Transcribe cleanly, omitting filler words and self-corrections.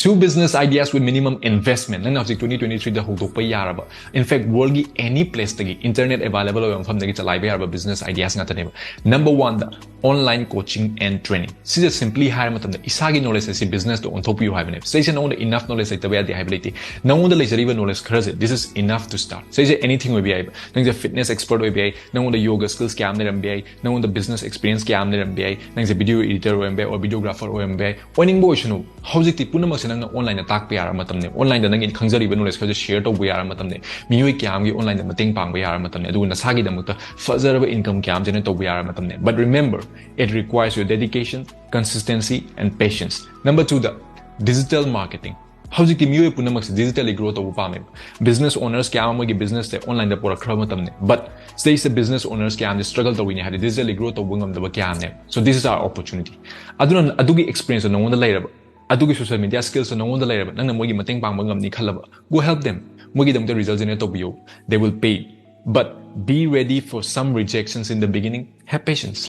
2 business ideas with minimum investment. Nang hojik 2023 da hodokpa yaraba. In fact, world gi any place tagi internet available oyam pham dagi chalai ba yaraba business ideas ngata neba. Number 1 da online coaching and training. This is simply hire matam da isagi knowledge asi business to on top you have. Say no enough knowledge like the ability. No one the leisure knowledge crazy. This is enough to start. Say anything will be able. Nang the fitness expert will be. No one the yoga skills cam there MBA. No one the business experience cam there MBA. Nang the video editor MBA or videographer MBA. Winning boy shunu. How's it tipuna mas nang online attack pa yara matam ne. Online da nang in khangzari knowledge ka share to ba yara matam ne. Miyoy cam gi online da mating pang ba yara matam ne. Adu na sagi da mutta further income cam jene to ba yara matam ne. But remember, it requires your dedication, consistency, and patience. Number 2 the digital marketing. How's the MUA Punamax digitally growth of Upame? Business owners can business online the Purakramatame. But stays the business owners can struggle to win had a digitally growth of Wingam the Bakane. So this is our opportunity. Aduna Adugi experience on no one the later. Adugi social media skills on no one the later, none of Mogi Mating Pangam Nikalaba. Go help them. Mogi them the results in it. They will pay. But be ready for some rejections in the beginning. Have patience.